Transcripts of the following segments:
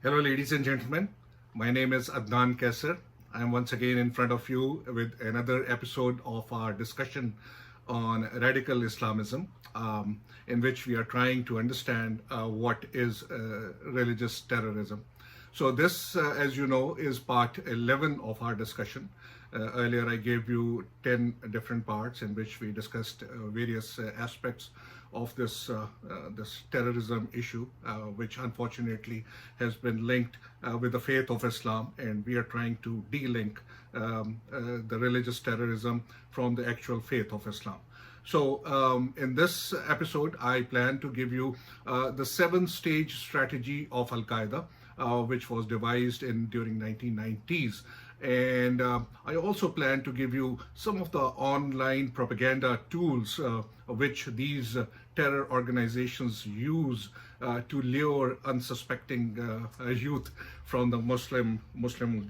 Hello, ladies and gentlemen. My name is Adnan Qaiser. I am once again in front of you with another episode of our discussion on radical Islamism, in which we are trying to understand what is religious terrorism. So this, as you know, is part 11 of our discussion. Earlier, I gave you 10 different parts in which we discussed various aspects of this terrorism issue, which unfortunately has been linked with the faith of Islam, and we are trying to de-link the religious terrorism from the actual faith of Islam. So in this episode, I plan to give you the 7-stage strategy of Al-Qaeda, which was devised during 1990s. And I also plan to give you some of the online propaganda tools which these terror organizations use to lure unsuspecting youth from the Muslim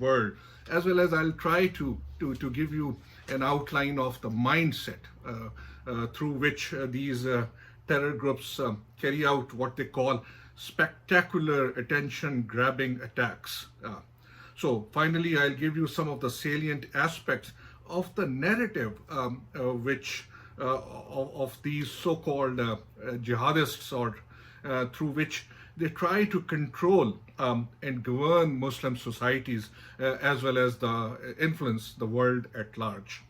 world, as well as I'll try to give you an outline of the mindset through which these terror groups carry out what they call spectacular attention-grabbing attacks. So finally, I'll give you some of the salient aspects of the narrative of these so-called jihadists, or through which they try to control and govern Muslim societies, as well as influence the world at large.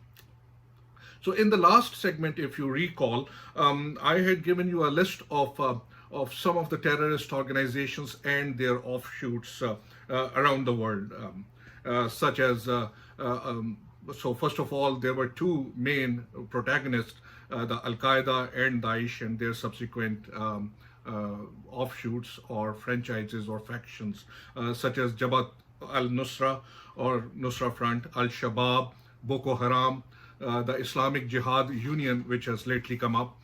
So in the last segment, if you recall, I had given you a list of some of the terrorist organizations and their offshoots around the world, such as, so first of all, there were two main protagonists, the Al-Qaeda and Daesh and their subsequent offshoots or franchises or factions, such as Jabhat al-Nusra or Nusra Front, Al-Shabaab, Boko Haram, the Islamic Jihad Union, which has lately come up,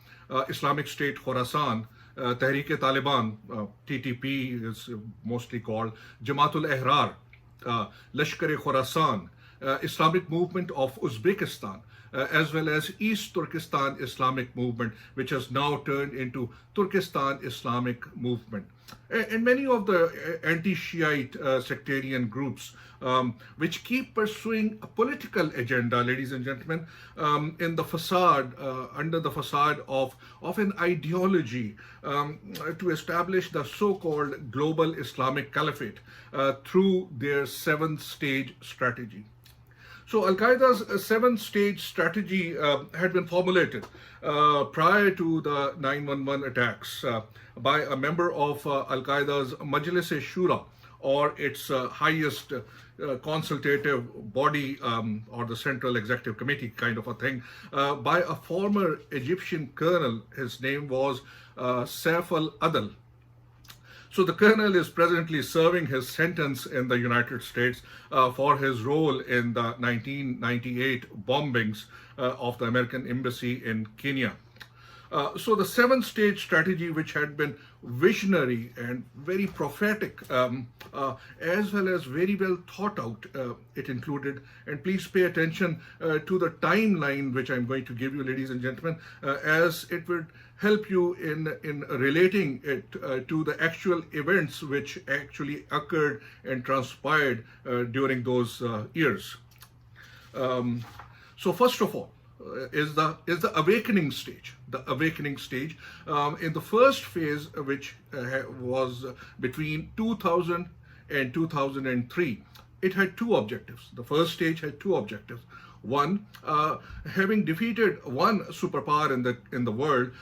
Islamic State Khorasan, Tehreek-e-Taliban, TTP is mostly called, Jamaat-ul-Ahrar, Lashkar-e-Khorasan, Islamic Movement of Uzbekistan, as well as East Turkestan Islamic Movement, which has now turned into Turkestan Islamic Movement. And many of the anti-Shiite sectarian groups, which keep pursuing a political agenda, ladies and gentlemen, in the facade, under the facade of an ideology to establish the so-called global Islamic Caliphate through their 7-stage strategy. So Al-Qaeda's 7-stage strategy had been formulated prior to the 9/11 attacks by a member of Al-Qaeda's Majlis-e-Shura, or its highest consultative body, or the Central Executive Committee kind of a thing, by a former Egyptian colonel. His name was Saif al-Adl. So the colonel is presently serving his sentence in the United States for his role in the 1998 bombings of the American embassy in Kenya. So the 7-stage strategy, which had been visionary and very prophetic, as well as very well thought out, it included, and please pay attention to the timeline which I'm going to give you, ladies and gentlemen, as it would help you in relating it to the actual events which actually occurred and transpired during those years. So first of all, is the awakening stage. The awakening stage in the first phase, which was between 2000 and 2003, it had two objectives. The first stage had two objectives. One, having defeated one superpower in the world,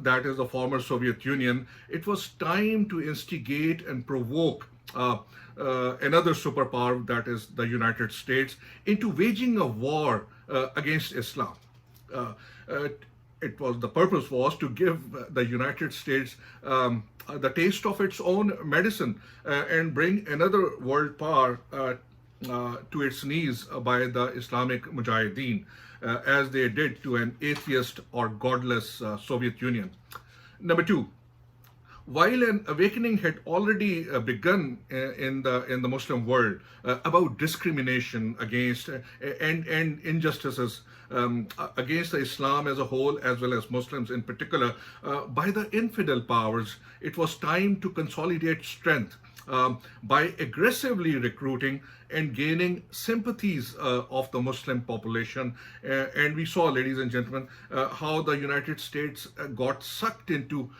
that is the former Soviet Union, it was time to instigate and provoke another superpower, that is the United States, into waging a war against Islam. The purpose was to give the United States the taste of its own medicine and bring another world power to its knees by the Islamic Mujahideen, as they did to an atheist or godless Soviet Union. Number two, while an awakening had already begun in the Muslim world about discrimination against and injustices against the Islam as a whole, as well as Muslims in particular, by the infidel powers, it was time to consolidate strength by aggressively recruiting and gaining sympathies of the Muslim population. And we saw, ladies and gentlemen, how the United States got sucked into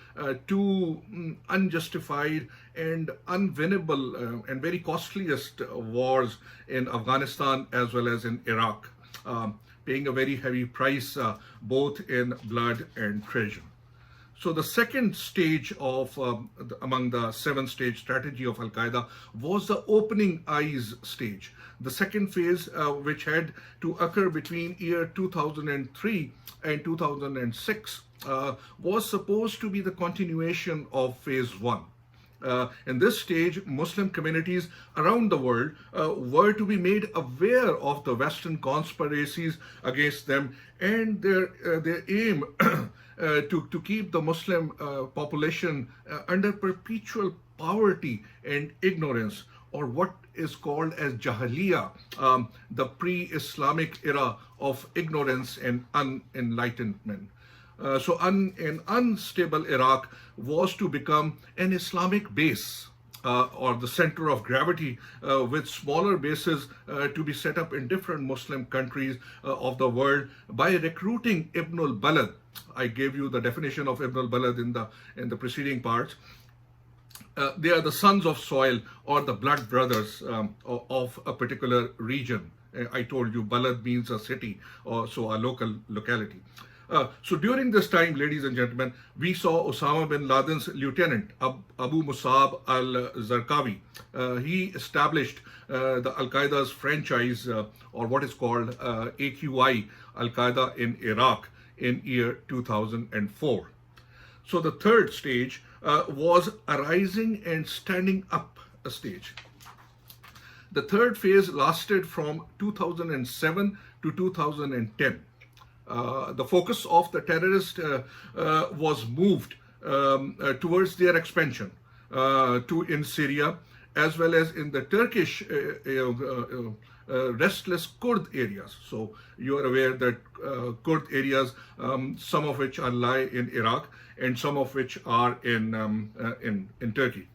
two unjustified and unwinnable and very costliest wars in Afghanistan as well as in Iraq, paying a very heavy price both in blood and treasure. So the second stage of among the 7-stage strategy of Al-Qaeda was the opening eyes stage. The second phase, which had to occur between year 2003 and 2006, was supposed to be the continuation of phase 1. In this stage, Muslim communities around the world were to be made aware of the Western conspiracies against them and their aim to keep the Muslim population under perpetual poverty and ignorance, or what is called as Jahiliya, the pre-Islamic era of ignorance and unenlightenment. So an unstable Iraq was to become an Islamic base or the center of gravity, with smaller bases to be set up in different Muslim countries of the world by recruiting Ibn al-Balad. I gave you the definition of Ibn al-Balad in the preceding parts. They are the sons of soil or the blood brothers of a particular region. I told you Balad means a city, or so a locality. So during this time, ladies and gentlemen, we saw Osama bin Laden's lieutenant, Abu Musab al-Zarqawi. He established the Al-Qaeda's franchise, or what is called AQI, Al-Qaeda in Iraq, in year 2004. So the third stage was arising and standing up a stage. The third phase lasted from 2007 to 2010. The focus of the terrorists was moved towards their expansion in Syria, as well as in the Turkish restless Kurd areas. So you are aware that Kurd areas, some of which lie in Iraq and some of which are in Turkey.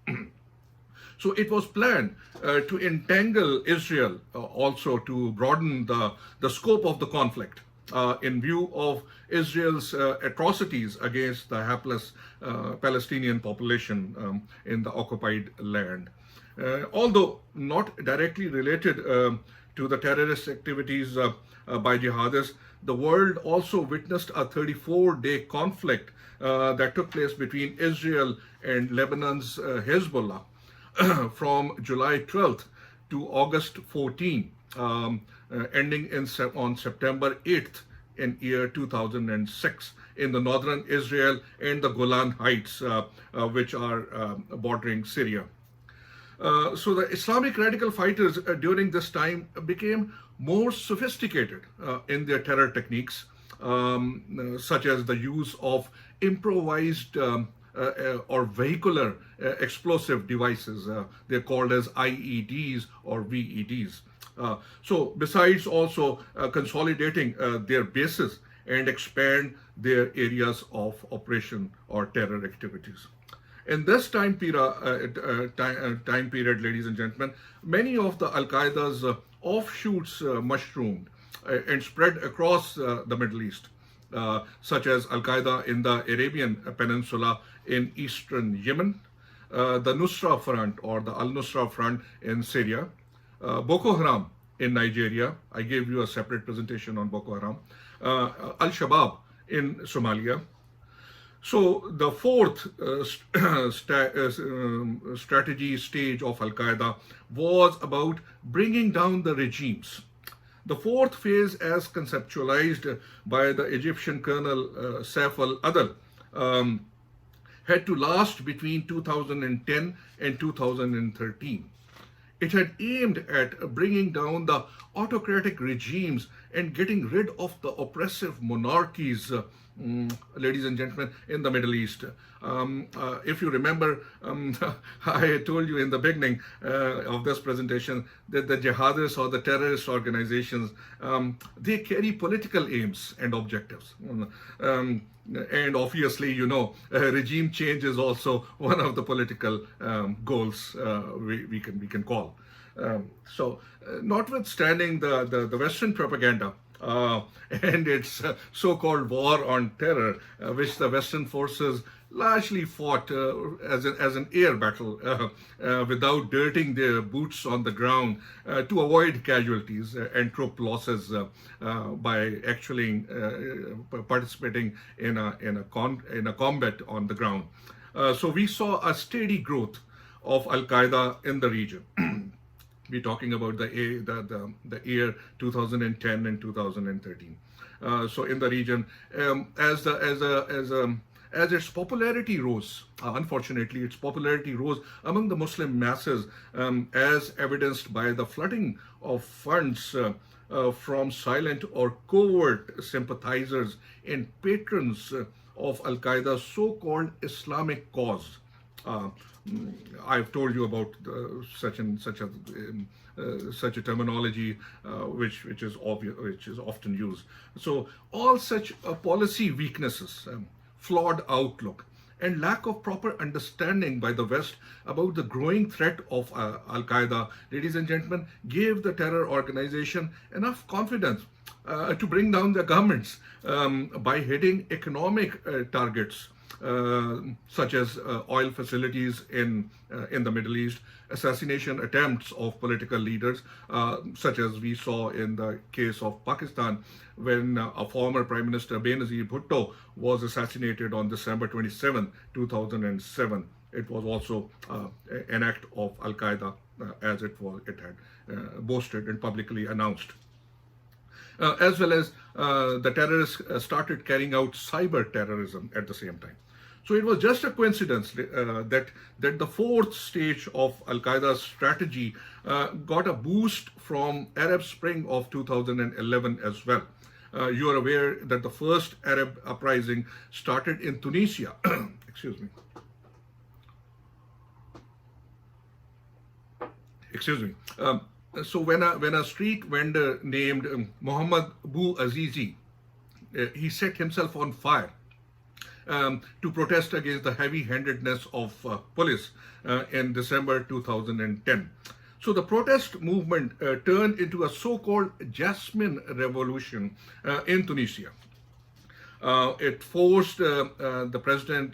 So it was planned to entangle Israel, also to broaden the scope of the conflict in view of Israel's atrocities against the hapless Palestinian population in the occupied land. Although not directly related to the terrorist activities by jihadists, the world also witnessed a 34-day conflict that took place between Israel and Lebanon's Hezbollah from July 12th to August 14, ending on September 8th in year 2006 in the northern Israel and the Golan Heights, which are bordering Syria. So the Islamic radical fighters during this time became more sophisticated in their terror techniques, such as the use of improvised or vehicular explosive devices. They're called as IEDs or VEDs. So besides also consolidating their bases and expand their areas of operation or terror activities. In this time period, ladies and gentlemen, many of the Al-Qaeda's offshoots mushroomed and spread across the Middle East, such as Al-Qaeda in the Arabian Peninsula in eastern Yemen, the Nusra Front or the Al-Nusra Front in Syria, Boko Haram in Nigeria. I gave you a separate presentation on Boko Haram, Al-Shabaab in Somalia. So the fourth strategy stage of Al-Qaeda was about bringing down the regimes. The fourth phase, as conceptualized by the Egyptian Colonel Saif al-Adl, had to last between 2010 and 2013. It had aimed at bringing down the autocratic regimes and getting rid of the oppressive monarchies, ladies and gentlemen, in the Middle East. If you remember, I told you in the beginning of this presentation that the jihadists or the terrorist organizations, they carry political aims and objectives. And obviously, regime change is also one of the political goals we can call. Notwithstanding the Western propaganda and its so-called war on terror, which the Western forces largely fought as an air battle without dirting their boots on the ground to avoid casualties and troop losses by actually participating in a combat on the ground. So we saw a steady growth of Al-Qaeda in the region. We're talking about the year 2010 and 2013. So in the region, as its popularity rose, unfortunately, its popularity rose among the Muslim masses, as evidenced by the flooding of funds from silent or covert sympathizers and patrons of Al-Qaeda's so-called Islamic cause. I've told you about such a terminology which is often used. So all such policy weaknesses, flawed outlook, and lack of proper understanding by the West about the growing threat of Al-Qaeda, ladies and gentlemen, gave the terror organization enough confidence to bring down their governments by hitting economic targets such as oil facilities in the Middle East, assassination attempts of political leaders, such as we saw in the case of Pakistan, when a former Prime Minister Benazir Bhutto was assassinated on December 27, 2007. It was also an act of Al-Qaeda, as it had boasted and publicly announced. As well as the terrorists started carrying out cyber terrorism at the same time. So it was just a coincidence that the fourth stage of Al-Qaeda's strategy got a boost from Arab Spring of 2011 as well. You are aware that the first Arab uprising started in Tunisia. Excuse me. So when a street vendor named Muhammad Bou Azizi, he set himself on fire to protest against the heavy-handedness of police in December 2010. So the protest movement turned into a so-called Jasmine Revolution in Tunisia. It forced the president,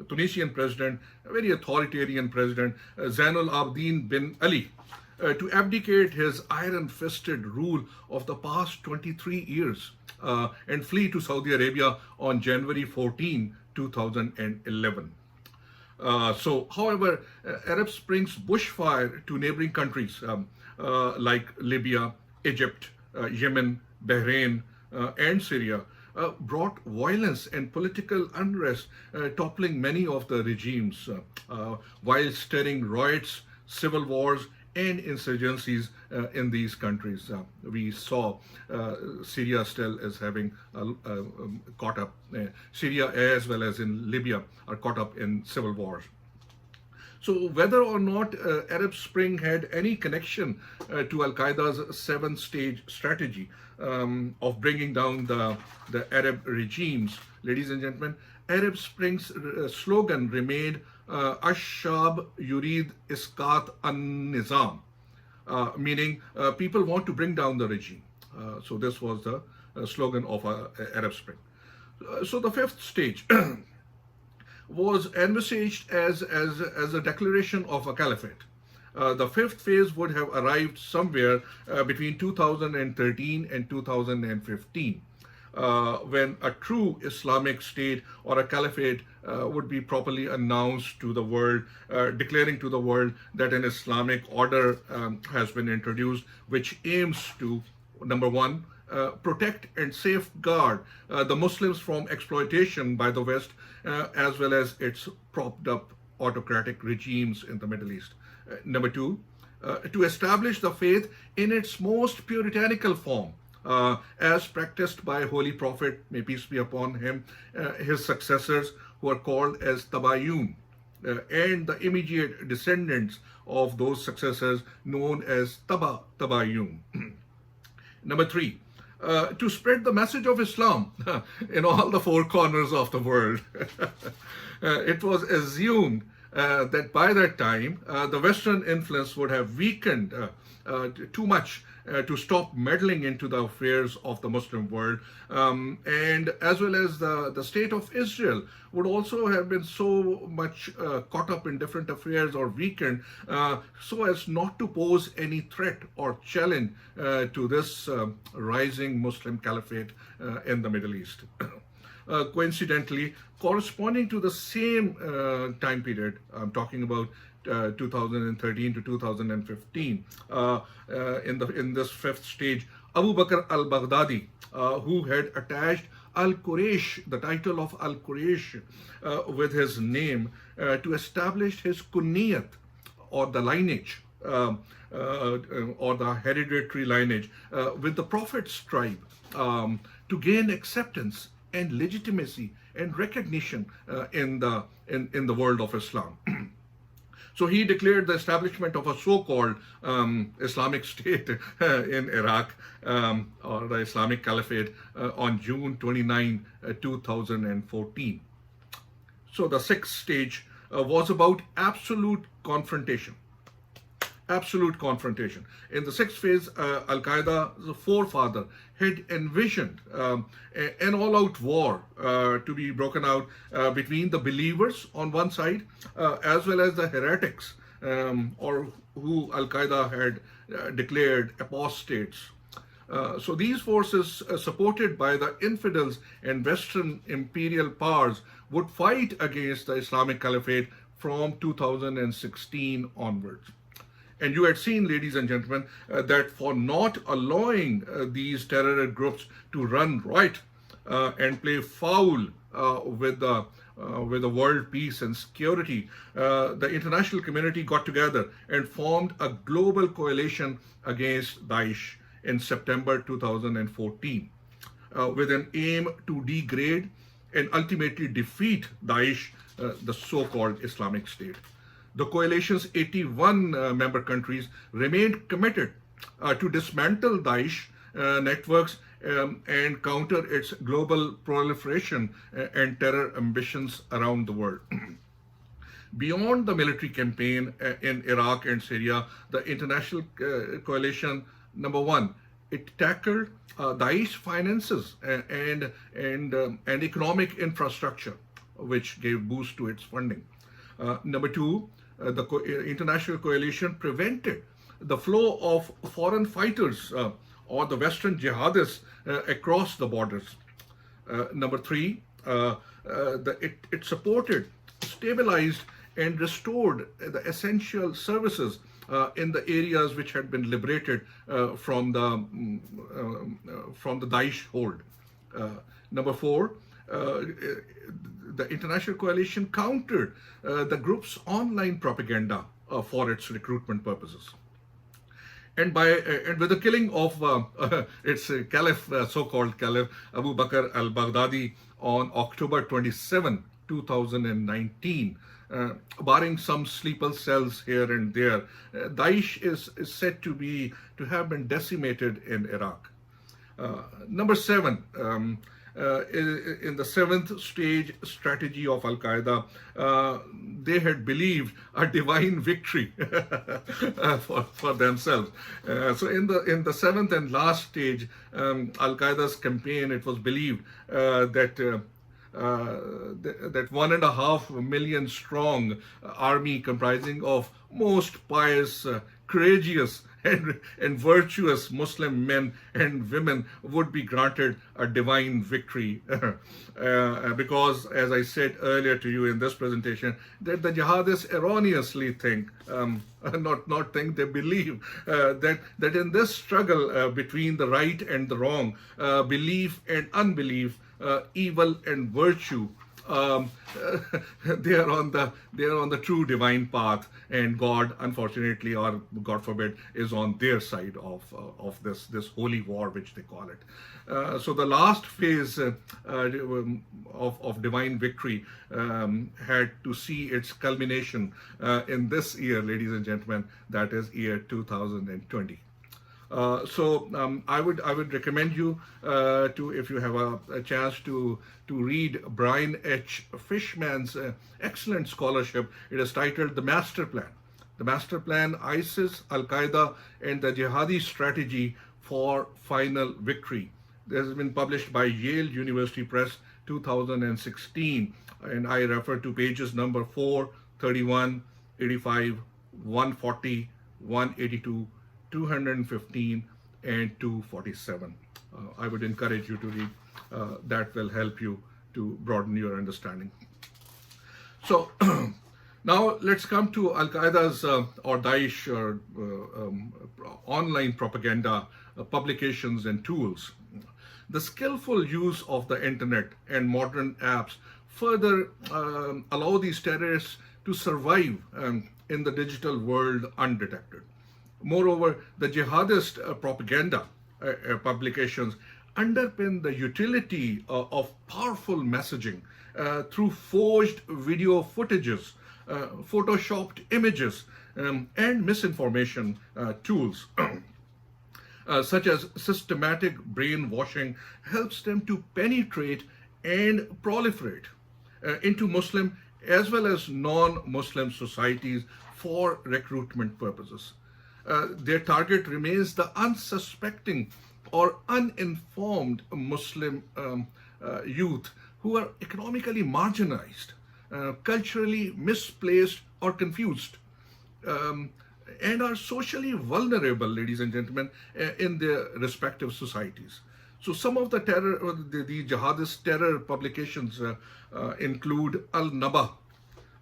Tunisian president, a very authoritarian president, Zainul Abidin bin Ali, to abdicate his iron-fisted rule of the past 23 years and flee to Saudi Arabia on January 14, 2011. However, Arab Spring's bushfire to neighboring countries like Libya, Egypt, Yemen, Bahrain, and Syria brought violence and political unrest, toppling many of the regimes, while stirring riots, civil wars, and insurgencies in these countries. We saw Syria still as having caught up. Syria as well as in Libya are caught up in civil wars. So whether or not Arab Spring had any connection to Al-Qaeda's 7-stage strategy of bringing down the Arab regimes, ladies and gentlemen, Arab Spring's slogan remained Ash-Shab Yurid Iskat An-Nizam, meaning people want to bring down the regime. So this was the slogan of Arab Spring. So the fifth stage was envisaged as a declaration of a caliphate. The fifth phase would have arrived somewhere between 2013 and 2015. When a true Islamic state or a caliphate would be properly announced to the world, declaring to the world that an Islamic order has been introduced, which aims to, number one, protect and safeguard the Muslims from exploitation by the West, as well as its propped up autocratic regimes in the Middle East. Number two, to establish the faith in its most puritanical form, as practiced by Holy Prophet, may peace be upon him, his successors, who are called as Tabayun, and the immediate descendants of those successors known as Tabayun. Number 3, to spread the message of Islam in all the four corners of the world. It was assumed that by that time the Western influence would have weakened too much to stop meddling into the affairs of the Muslim world, and as well as the state of Israel would also have been so much caught up in different affairs or weakened so as not to pose any threat or challenge to this rising Muslim caliphate in the Middle East. Coincidentally, corresponding to the same time period, I'm talking about 2013 to 2015, in this fifth stage, Abu Bakr al-Baghdadi, who had attached Al-Quraysh, the title of Al-Quraysh, with his name to establish his kunniyat, or the lineage, or the hereditary lineage, with the Prophet's tribe, to gain acceptance and legitimacy and recognition in the world of Islam. So he declared the establishment of a so-called Islamic State in Iraq, or the Islamic Caliphate, on June 29, 2014. So the sixth stage was about absolute confrontation. Absolute confrontation. In the sixth phase, Al-Qaeda's forefather had envisioned an all-out war to be broken out between the believers on one side, as well as the heretics, or who Al-Qaeda had declared apostates. So these forces, supported by the infidels and Western imperial powers, would fight against the Islamic Caliphate from 2016 onwards. And you had seen, ladies and gentlemen, that for not allowing these terrorist groups to run riot and play foul with the world peace and security, the international community got together and formed a global coalition against Daesh in September 2014, with an aim to degrade and ultimately defeat Daesh, the so-called Islamic State. The coalition's 81 member countries remained committed to dismantle Daesh networks and counter its global proliferation and terror ambitions around the world. Beyond the military campaign in Iraq and Syria, the international coalition, number one, it tackled Daesh finances and economic infrastructure, which gave boost to its funding. Number two, the international coalition prevented the flow of foreign fighters or the Western jihadists across the borders. Number three, it supported, stabilized, and restored the essential services in the areas which had been liberated from the Daesh hold. Number four, the international coalition countered the group's online propaganda for its recruitment purposes. And with the killing of its caliph, so-called caliph, Abu Bakr al-Baghdadi, on October 27, 2019, barring some sleeper cells here and there, Daesh is said to have been decimated in Iraq. Number seven, in the seventh stage strategy of Al-Qaeda, they had believed a divine victory for themselves. So in the seventh and last stage, Al-Qaeda's campaign, it was believed that 1.5 million strong army comprising of most pious, courageous, and virtuous Muslim men and women would be granted a divine victory, because, as I said earlier to you in this presentation, that the jihadists erroneously think, they believe that in this struggle between the right and the wrong, belief and unbelief, evil and virtue, um, they are on the true divine path, and God, unfortunately, or God forbid, is on their side of this holy war, which they call it. So the last phase of divine victory had to see its culmination in this year, ladies and gentlemen, that is year 2020. I would recommend you to, if you have a chance to read Brian H. Fishman's excellent scholarship. It is titled The Master Plan. The Master Plan, ISIS, Al-Qaeda, and the Jihadi Strategy for Final Victory. This has been published by Yale University Press 2016, and I refer to pages number 4, 31, 85, 140, 182, 215, and 247. I would encourage you to read. That will help you to broaden your understanding. So now let's come to Al-Qaeda's or Daesh online propaganda publications and tools. The skillful use of the internet and modern apps further allow these terrorists to survive in the digital world undetected. Moreover, the jihadist propaganda publications underpin the utility of powerful messaging through forged video footages, photoshopped images, and misinformation tools. Such as systematic brainwashing helps them to penetrate and proliferate into Muslim as well as non-Muslim societies for recruitment purposes. Their target remains the unsuspecting or uninformed Muslim youth who are economically marginalized, culturally misplaced or confused, and are socially vulnerable, ladies and gentlemen, in their respective societies. So some of the the jihadist terror publications include Al-Naba.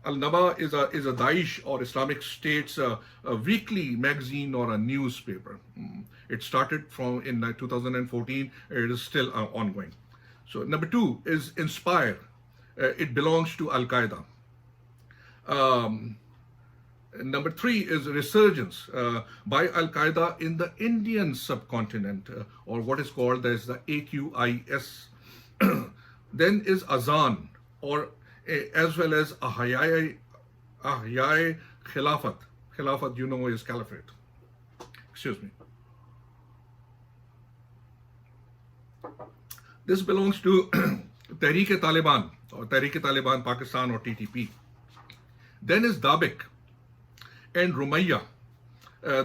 Al-Naba is a Daesh or Islamic State's a weekly magazine or a newspaper. It started in 2014. It is still ongoing. So number 2 is Inspire. It belongs to Al-Qaeda. Number 3 is Resurgence by Al-Qaeda in the Indian subcontinent, or what is called as the AQIS. Then is Azan, or as well as Ahyai Khilafat. Khilafat, you know, is caliphate. Excuse me. This belongs to Tehreek-e-Taliban, or Tehreek-e-Taliban Pakistan, or TTP. Then is Dabik and Rumayya.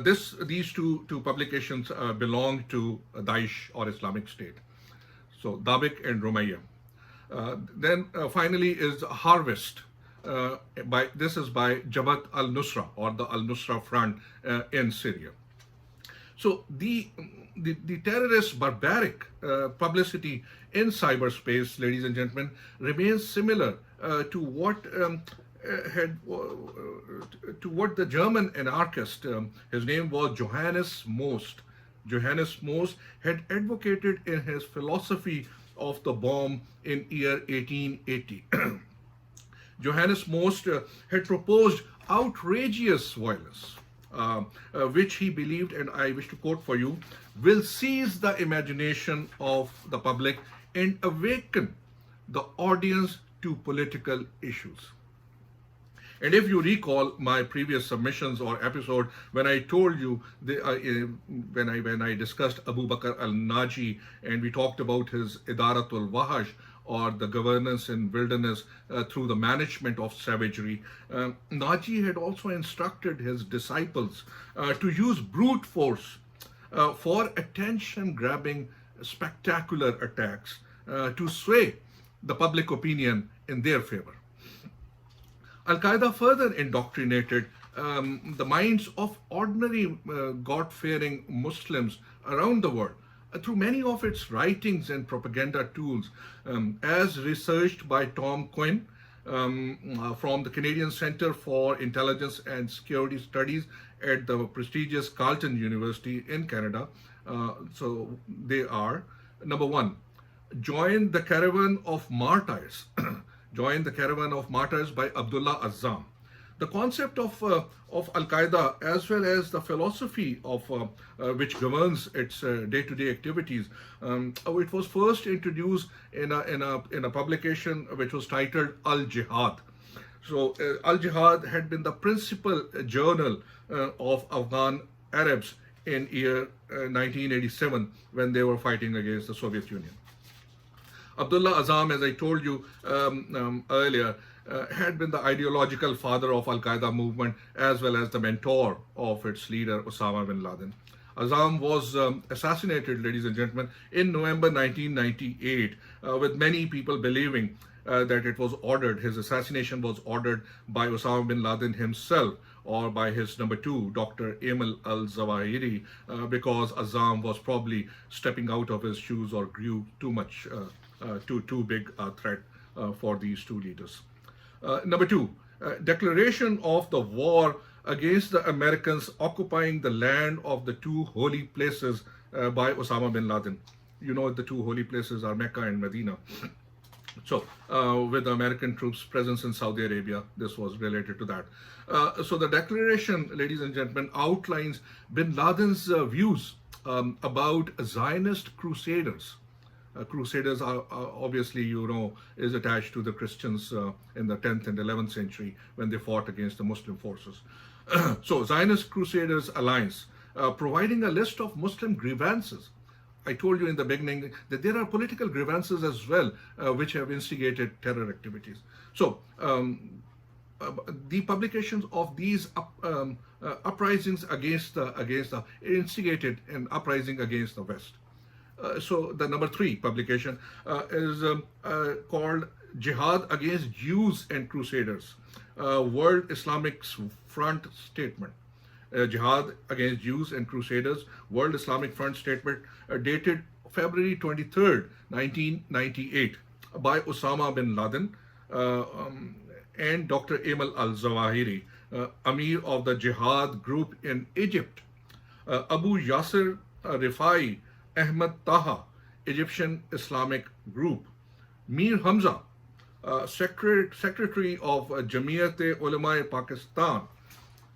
These two publications belong to Daesh or Islamic State. So Dabik and Rumayya. Then finally is Harvest. This is by Jabhat al-Nusra, or the al-Nusra Front in Syria. So the terrorist barbaric publicity in cyberspace, ladies and gentlemen, remains similar to what the German anarchist, his name was Johannes Most. Johannes Most had advocated in his philosophy of the bomb in year 1880. Johannes Most had proposed outrageous violence, which he believed, and I wish to quote for you, will seize the imagination of the public and awaken the audience to political issues. And if you recall my previous submissions or episode, when I told you, when I discussed Abu Bakr al-Naji, and we talked about his Idaratul Wahash, or the governance in wilderness through the management of savagery, Naji had also instructed his disciples to use brute force for attention-grabbing spectacular attacks to sway the public opinion in their favor. Al-Qaeda further indoctrinated the minds of ordinary God-fearing Muslims around the world through many of its writings and propaganda tools, as researched by Tom Quinn from the Canadian Center for Intelligence and Security Studies at the prestigious Carleton University in Canada. So they are, number 1, join the caravan of martyrs joined the caravan of martyrs by Abdullah Azzam. The concept of Al-Qaeda, as well as the philosophy of which governs its day-to-day activities, it was first introduced in a publication which was titled Al-Jihad. So Al-Jihad had been the principal journal of Afghan Arabs in year 1987 when they were fighting against the Soviet Union. Abdullah Azzam, as I told you earlier, had been the ideological father of Al-Qaeda movement as well as the mentor of its leader Osama bin Laden. Azzam was assassinated, ladies and gentlemen, in November 1998, with many people believing that it was ordered, his assassination was ordered by Osama bin Laden himself or by his number two, Dr. Emil al-Zawahiri, because Azzam was probably stepping out of his shoes or grew too much, too big a threat for these two leaders. Number two, declaration of the war against the Americans occupying the land of the two holy places by Osama bin Laden. You know, the two holy places are Mecca and Medina. So, with the American troops' presence in Saudi Arabia, this was related to that. So, the declaration, ladies and gentlemen, outlines bin Laden's views about Zionist crusaders. Crusaders are obviously, you know, is attached to the Christians in the 10th and 11th century when they fought against the Muslim forces. So, Zionist Crusaders Alliance, providing a list of Muslim grievances. I told you in the beginning that there are political grievances as well, which have instigated terror activities. So, the publications of these uprisings against the instigated an uprising against the West. So the number three publication is called Jihad Against Jews and Crusaders, World Islamic Front Statement. Jihad Against Jews and Crusaders, World Islamic Front Statement, dated February 23rd, 1998, by Osama bin Laden and Dr. Emil al-Zawahiri, Amir of the Jihad group in Egypt, Abu Yasser Rifai Ahmed Taha, Egyptian Islamic Group, Mir Hamza, Secretary of Jamiyat-e-Ulama Pakistan,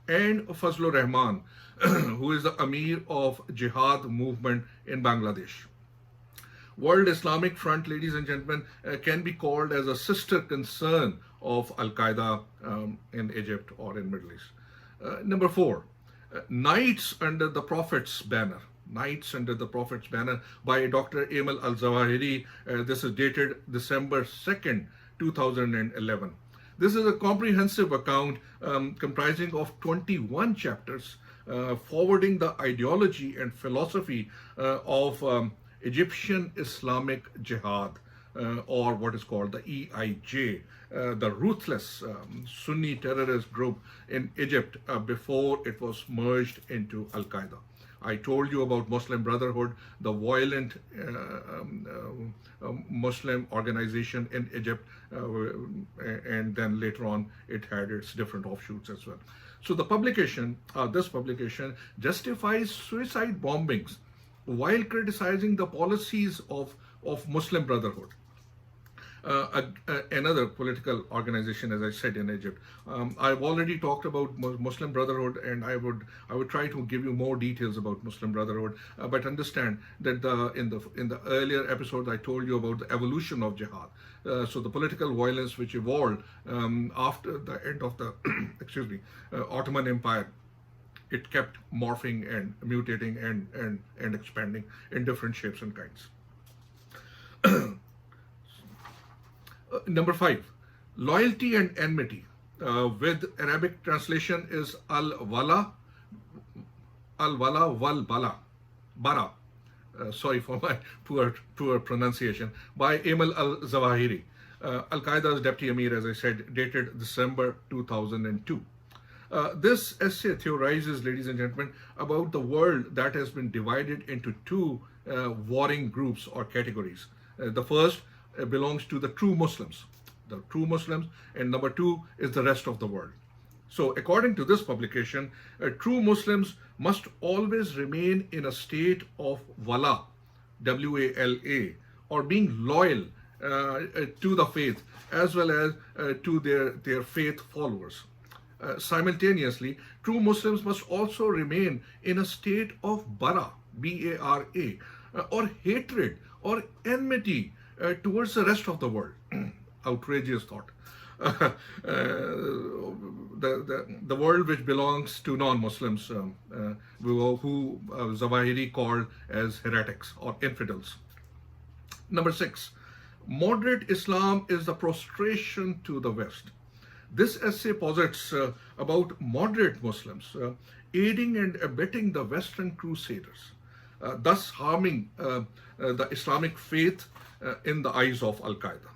and Fazlur Rahman, who is the Amir of Jihad movement in Bangladesh. World Islamic Front, ladies and gentlemen, can be called as a sister concern of Al-Qaeda in Egypt or in Middle East. Number four, Knights Under the Prophet's Banner. Knights Under the Prophet's Banner by Dr. Emil al-Zawahiri. This is dated December 2nd, 2011. This is a comprehensive account comprising of 21 chapters, forwarding the ideology and philosophy of Egyptian Islamic Jihad, or what is called the EIJ, the ruthless Sunni terrorist group in Egypt before it was merged into Al-Qaeda. I told you about Muslim Brotherhood, the violent Muslim organization in Egypt, and then later on it had its different offshoots as well. So the publication, this publication justifies suicide bombings while criticizing the policies of Muslim Brotherhood. Another political organization, as I said, in Egypt. I've already talked about Muslim Brotherhood, and I would try to give you more details about Muslim Brotherhood. But understand that in the earlier episode I told you about the evolution of jihad. So the political violence which evolved after the end of the Ottoman Empire, it kept morphing and mutating and expanding in different shapes and kinds. Number five, loyalty and enmity, with Arabic translation is al-wala wal bara. Sorry for my poor pronunciation. By Emil al-Zawahiri, Al-Qaeda's deputy emir, as I said, dated December 2002. This essay theorizes, ladies and gentlemen, about the world that has been divided into two warring groups or categories. The first belongs to the true Muslims, and number two is the rest of the world. So according to this publication, true Muslims must always remain in a state of wala, W-A-L-A, or being loyal to the faith as well as to their faith followers. Simultaneously, true Muslims must also remain in a state of bara, B-A-R-A, or hatred or enmity towards the rest of the world. Outrageous thought. The world which belongs to non-Muslims, who Zawahiri called as heretics or infidels. Number 6, moderate Islam is the prostration to the West. This essay posits about moderate Muslims aiding and abetting the Western crusaders, thus harming the Islamic faith in the eyes of Al-Qaeda.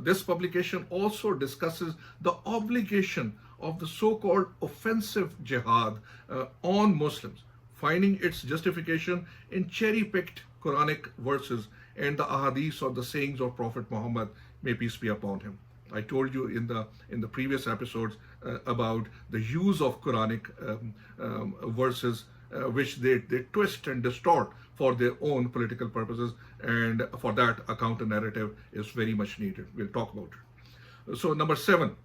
This publication also discusses the obligation of the so-called offensive jihad on Muslims, finding its justification in cherry-picked Quranic verses and the ahadith or the sayings of Prophet Muhammad, may peace be upon him. I told you in the previous episodes about the use of Quranic verses which they twist and distort for their own political purposes, and for that a counter narrative is very much needed. We'll talk about it. So number 7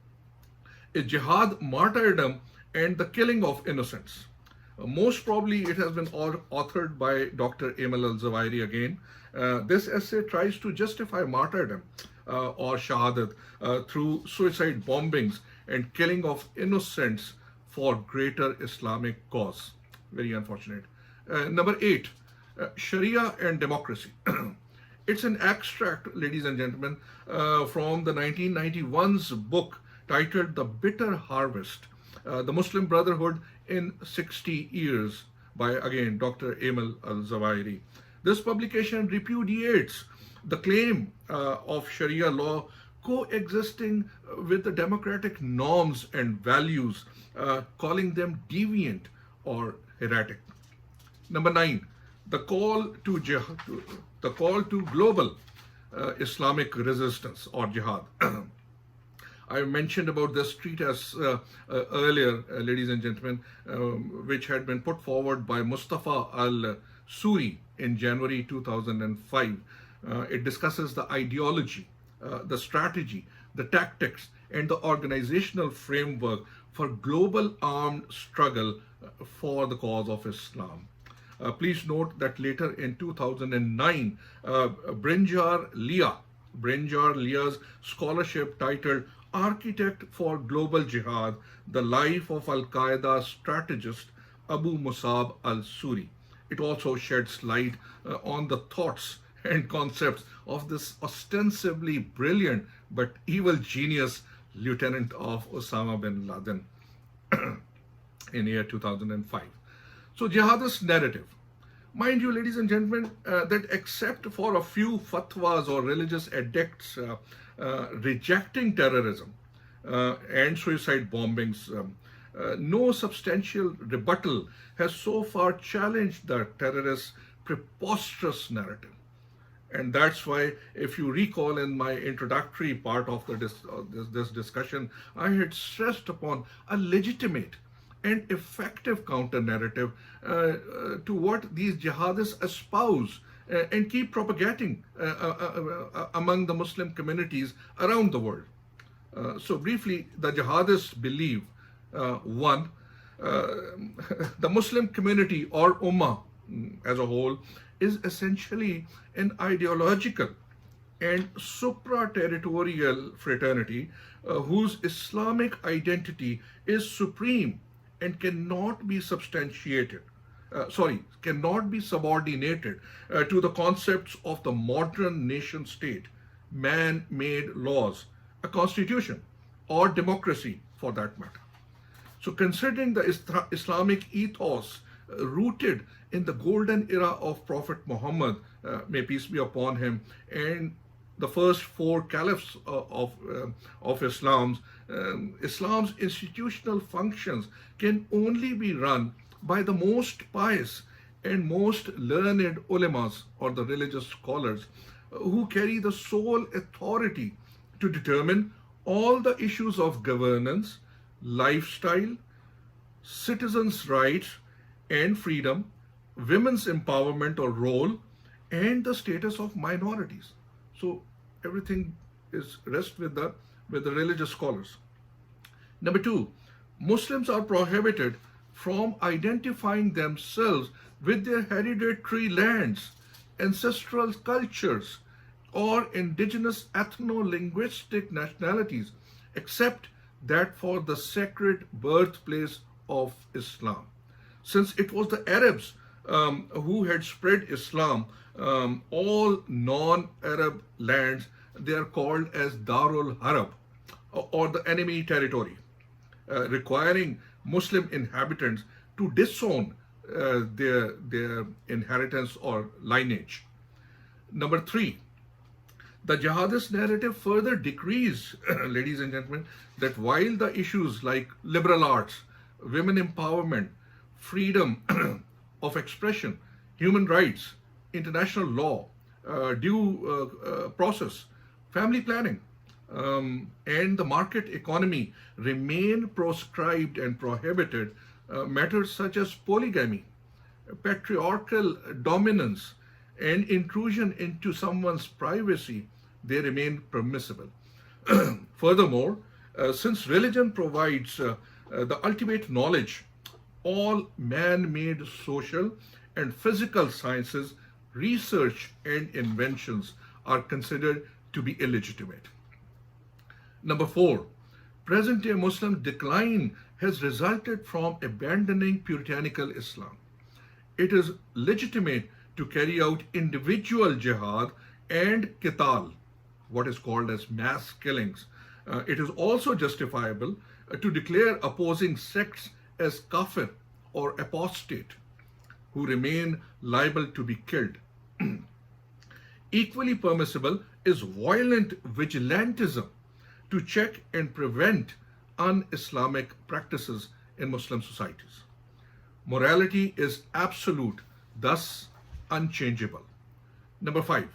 is jihad, martyrdom, and the killing of innocents. Most probably it has been authored by Dr. Emil al-Zawahiri again. This essay tries to justify martyrdom or shahadat through suicide bombings and killing of innocents for greater Islamic cause. Very unfortunate. Number 8, Sharia and democracy. It's an extract, ladies and gentlemen, from the 1991's book titled The Bitter Harvest, The Muslim Brotherhood in 60 Years by, again, Dr. Emil al-Zawahiri. This publication repudiates the claim of Sharia law coexisting with the democratic norms and values, calling them deviant or heretic. Number 9, the call to jihad, the call to global Islamic resistance or jihad. I mentioned about this treatise earlier, ladies and gentlemen, which had been put forward by Mustafa al-Suri in January 2005. It discusses the ideology, the strategy, the tactics, and the organizational framework for global armed struggle for the cause of Islam. Please note that later in 2009, Brinjar Lia's scholarship titled Architect for Global Jihad, The Life of Al-Qaeda Strategist Abu Musab al-Suri. It also sheds light on the thoughts and concepts of this ostensibly brilliant but evil genius lieutenant of Osama bin Laden in year 2005. So jihadist narrative. Mind you, ladies and gentlemen, that except for a few fatwas or religious edicts rejecting terrorism and suicide bombings, no substantial rebuttal has so far challenged the terrorists' preposterous narrative. And that's why, if you recall in my introductory part of this discussion, I had stressed upon a legitimate and effective counter-narrative to what these jihadists espouse and keep propagating among the Muslim communities around the world. So briefly, the jihadists believe, one, the Muslim community or Ummah as a whole is essentially an ideological and supra-territorial fraternity whose Islamic identity is supreme and cannot be cannot be subordinated to the concepts of the modern nation state, man-made laws, a constitution, or democracy for that matter. So considering the Islamic ethos rooted in the golden era of Prophet Muhammad, may peace be upon him, and the first 4 caliphs of Islam's institutional functions can only be run by the most pious and most learned ulemas or the religious scholars who carry the sole authority to determine all the issues of governance, lifestyle, citizens' rights and freedom, women's empowerment or role, and the status of minorities. So everything is rests with the religious scholars. Number two, Muslims are prohibited from identifying themselves with their hereditary lands, ancestral cultures, or indigenous ethno-linguistic nationalities, except that for the sacred birthplace of Islam. Since it was the Arabs who had spread Islam, all non-Arab lands, they are called as Darul Harab, or the enemy territory, requiring Muslim inhabitants to disown their inheritance or lineage. Number three, the jihadist narrative further decrees, ladies and gentlemen, that while the issues like liberal arts, women empowerment, freedom of expression, human rights, international law, due process, family planning, and the market economy remain proscribed and prohibited, matters such as polygamy, patriarchal dominance, and intrusion into someone's privacy, they remain permissible. Furthermore, since religion provides the ultimate knowledge, all man-made social and physical sciences, research and inventions are considered to be illegitimate. Number four, present-day Muslim decline has resulted from abandoning puritanical Islam. It is legitimate to carry out individual jihad and qital, what is called as mass killings. It is also justifiable to declare opposing sects as kafir or apostate, who remain liable to be killed. Equally permissible is violent vigilantism to check and prevent un-Islamic practices in Muslim societies. Morality is absolute, thus unchangeable. Number five,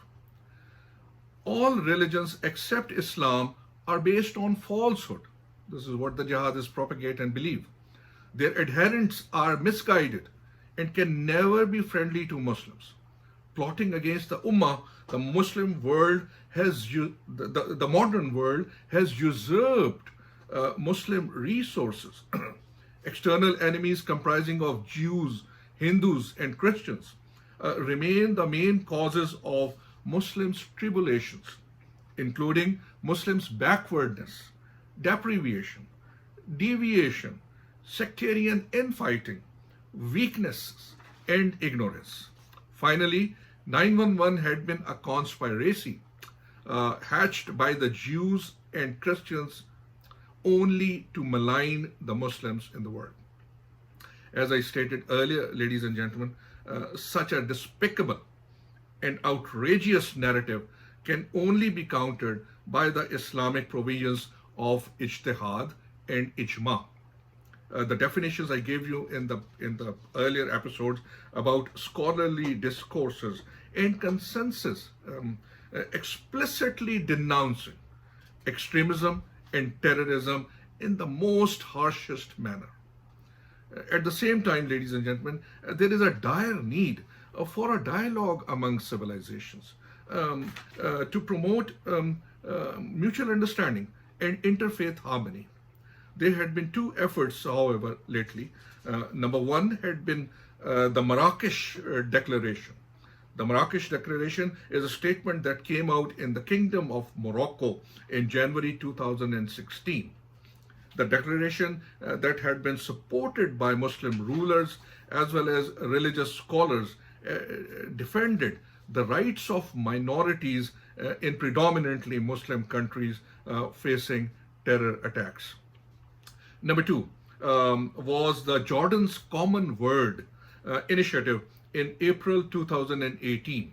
all religions except Islam are based on falsehood. This is what the jihadists propagate and believe. Their adherents are misguided and can never be friendly to Muslims. Plotting against the Ummah, the Muslim world the modern world has usurped Muslim resources. External enemies comprising of Jews, Hindus, and Christians remain the main causes of Muslims' tribulations, including Muslims' backwardness, deprivation, deviation, sectarian infighting, weaknesses, and ignorance. Finally, 911 had been a conspiracy hatched by the Jews and Christians only to malign the Muslims in the world. As I stated earlier, ladies and gentlemen, such a despicable and outrageous narrative can only be countered by the Islamic provisions of ijtihad and ijma. The definitions I gave you in the earlier episodes about scholarly discourses and consensus explicitly denouncing extremism and terrorism in the most harshest manner. At the same time, ladies and gentlemen, there is a dire need for a dialogue among civilizations to promote mutual understanding and interfaith harmony. There had been two efforts, however, lately. Number one had been the Marrakesh Declaration. The Marrakesh Declaration is a statement that came out in the Kingdom of Morocco in January 2016. The declaration that had been supported by Muslim rulers as well as religious scholars defended the rights of minorities in predominantly Muslim countries facing terror attacks. Number two was the Jordan's Common Word initiative in April 2018.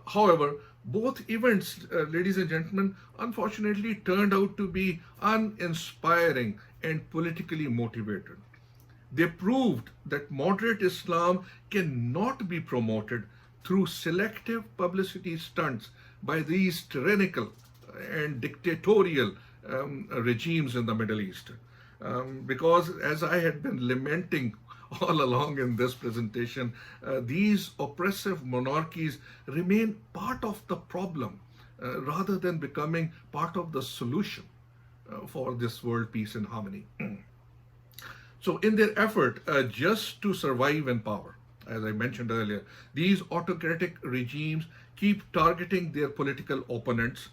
However, both events, ladies and gentlemen, unfortunately turned out to be uninspiring and politically motivated. They proved that moderate Islam cannot be promoted through selective publicity stunts by these tyrannical and dictatorial regimes in the Middle East. Because as I had been lamenting all along in this presentation, these oppressive monarchies remain part of the problem rather than becoming part of the solution for this world peace and harmony. So in their effort just to survive in power, as I mentioned earlier, these autocratic regimes keep targeting their political opponents.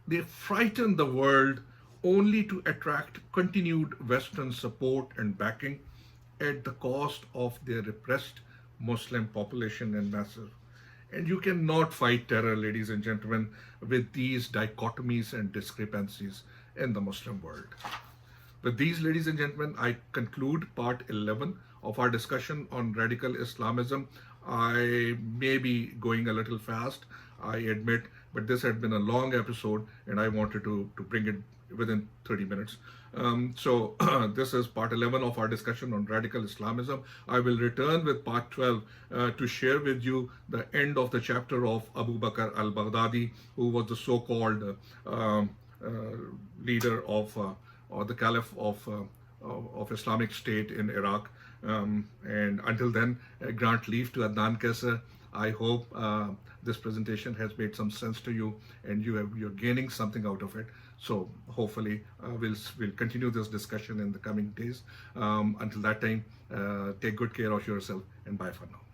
They frighten the world only to attract continued Western support and backing at the cost of their repressed Muslim population and masses. And you cannot fight terror, ladies and gentlemen, with these dichotomies and discrepancies in the Muslim world. With these, ladies and gentlemen, I conclude part 11 of our discussion on radical Islamism. I may be going a little fast, I admit, but this had been a long episode and I wanted to bring it within 30 minutes. So this is part 11 of our discussion on radical Islamism. I will return with part 12 to share with you the end of the chapter of Abu Bakr al-Baghdadi, who was the so-called leader of or the Caliph of Islamic State in Iraq. And until then, grant leave to Adnan Qaiser. I hope this presentation has made some sense to you and you're gaining something out of it. So hopefully we'll continue this discussion in the coming days. Until that time, take good care of yourself and bye for now.